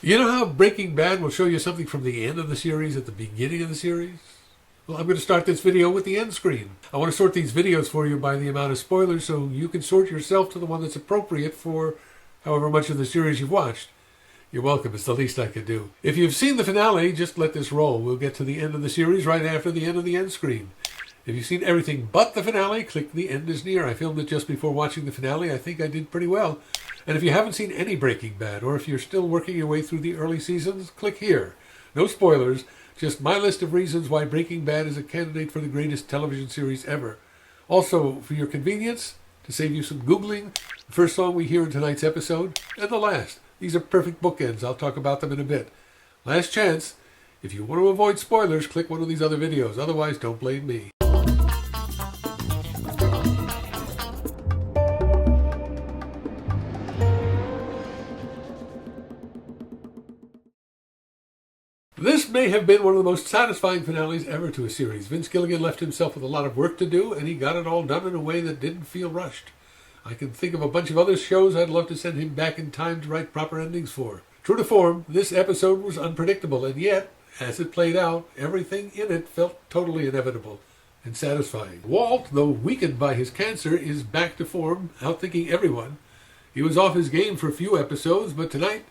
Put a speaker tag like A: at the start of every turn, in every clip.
A: You know how Breaking Bad will show you something from the end of the series at the beginning of the series? Well, I'm going to start this video with the end screen. I want to sort these videos for you by the amount of spoilers so you can sort yourself to the one that's appropriate for however much of the series you've watched. You're welcome. It's the least I could do. If you've seen the finale, just let this roll. We'll get to the end of the series right after the end of the end screen. If you've seen everything but the finale, click the end is near. I filmed it just before watching the finale. I think I did pretty well. And if you haven't seen any Breaking Bad, or if you're still working your way through the early seasons, click here. No spoilers, just my list of reasons why Breaking Bad is a candidate for the greatest television series ever. Also, for your convenience, to save you some Googling, the first song we hear in tonight's episode, and the last. These are perfect bookends. I'll talk about them in a bit. Last chance. If you want to avoid spoilers, click one of these other videos. Otherwise, don't blame me. This may have been one of the most satisfying finales ever to a series. Vince Gilligan left himself with a lot of work to do, and he got it all done in a way that didn't feel rushed. I can think of a bunch of other shows I'd love to send him back in time to write proper endings for. True to form, this episode was unpredictable, and yet, as it played out, everything in it felt totally inevitable and satisfying. Walt, though weakened by his cancer, is back to form, outthinking everyone. He was off his game for a few episodes, but tonight,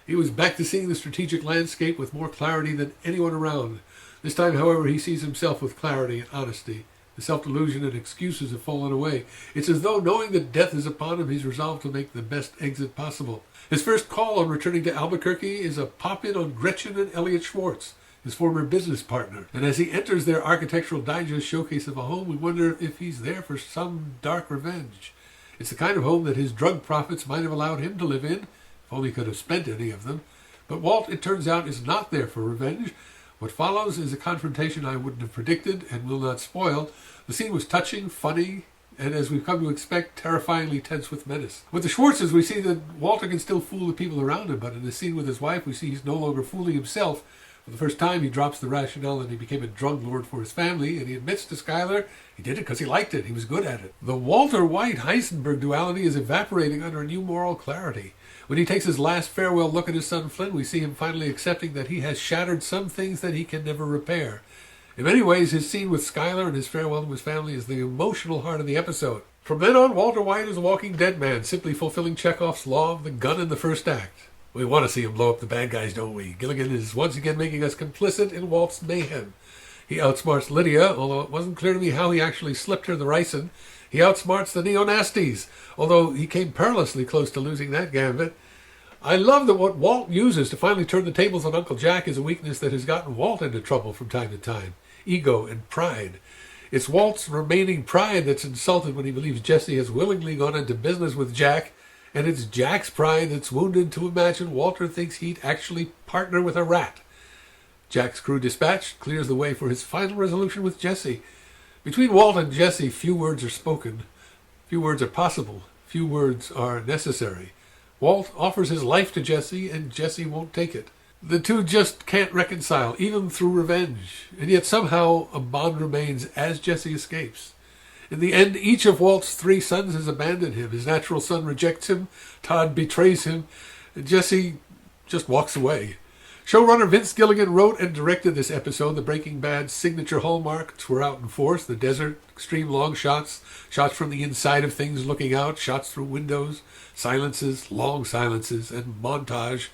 A: he was back to seeing the strategic landscape with more clarity than anyone around. This time, however, he sees himself with clarity and honesty. The self-delusion and excuses have fallen away. It's as though, knowing that death is upon him, he's resolved to make the best exit possible. His first call on returning to Albuquerque is a pop-in on Gretchen and Elliot Schwartz, his former business partner. And as he enters their Architectural Digest showcase of a home, we wonder if he's there for some dark revenge. It's the kind of home that his drug profits might have allowed him to live in, if only he could have spent any of them. But Walt, it turns out, is not there for revenge. What follows is a confrontation I wouldn't have predicted and will not spoil. The scene was touching, funny, and as we've come to expect, terrifyingly tense with menace. With the Schwartzes, we see that Walter can still fool the people around him, but in the scene with his wife, we see he's no longer fooling himself. For the first time, he drops the rationale that he became a drug lord for his family, and he admits to Skyler he did it because he liked it. He was good at it. The Walter White-Heisenberg duality is evaporating under a new moral clarity. When he takes his last farewell look at his son Flynn, we see him finally accepting that he has shattered some things that he can never repair. In many ways, his scene with Skyler and his farewell to his family is the emotional heart of the episode. From then on, Walter White is a walking dead man, simply fulfilling Chekhov's law of the gun in the first act. We want to see him blow up the bad guys, don't we? Gilligan is once again making us complicit in Walt's mayhem. He outsmarts Lydia, although it wasn't clear to me how he actually slipped her the ricin. He outsmarts the neo-nasties, although he came perilously close to losing that gambit. I love that what Walt uses to finally turn the tables on Uncle Jack is a weakness that has gotten Walt into trouble from time to time. Ego and pride. It's Walt's remaining pride that's insulted when he believes Jesse has willingly gone into business with Jack, and it's Jack's pride that's wounded to imagine Walter thinks he'd actually partner with a rat. Jack's crew dispatched clears the way for his final resolution with Jesse. Between Walt and Jesse, few words are spoken. Few words are possible. Few words are necessary. Walt offers his life to Jesse, and Jesse won't take it. The two just can't reconcile, even through revenge. And yet somehow a bond remains as Jesse escapes. In the end, each of Walt's three sons has abandoned him. His natural son rejects him. Todd betrays him. And Jesse just walks away. Showrunner Vince Gilligan wrote and directed this episode. The Breaking Bad signature hallmarks were out in force. The desert, extreme long shots, shots from the inside of things looking out, shots through windows, silences, long silences, and montage.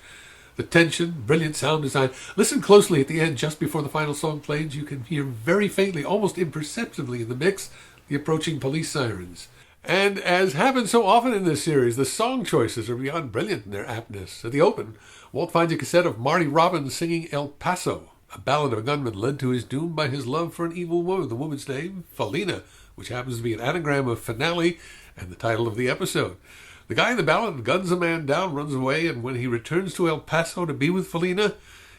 A: The tension, brilliant sound design. Listen closely at the end, just before the final song plays. You can hear very faintly, almost imperceptibly in the mix, the approaching police sirens. And as happens so often in this series, the song choices are beyond brilliant in their aptness. At the open, Walt finds a cassette of Marty Robbins singing El Paso, a ballad of a gunman led to his doom by his love for an evil woman, the woman's name, Felina, which happens to be an anagram of finale and the title of the episode. The guy in the ballad guns a man down, runs away, and when he returns to El Paso to be with Felina,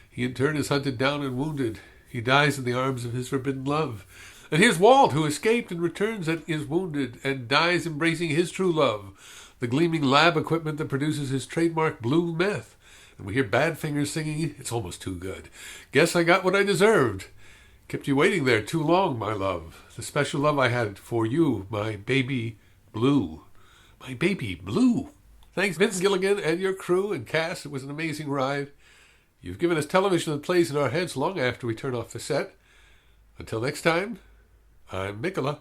A: he in turn is hunted down and wounded. He dies in the arms of his forbidden love. And here's Walt, who escaped and returns and is wounded and dies embracing his true love, the gleaming lab equipment that produces his trademark blue meth. And we hear Badfinger singing, "It's almost too good. Guess I got what I deserved. Kept you waiting there too long, my love. The special love I had for you, my baby blue." My baby blue. Thanks, Vince Gilligan and your crew and cast. It was an amazing ride. You've given us television that plays in our heads long after we turn off the set. Until next time, I'm Mickeleh.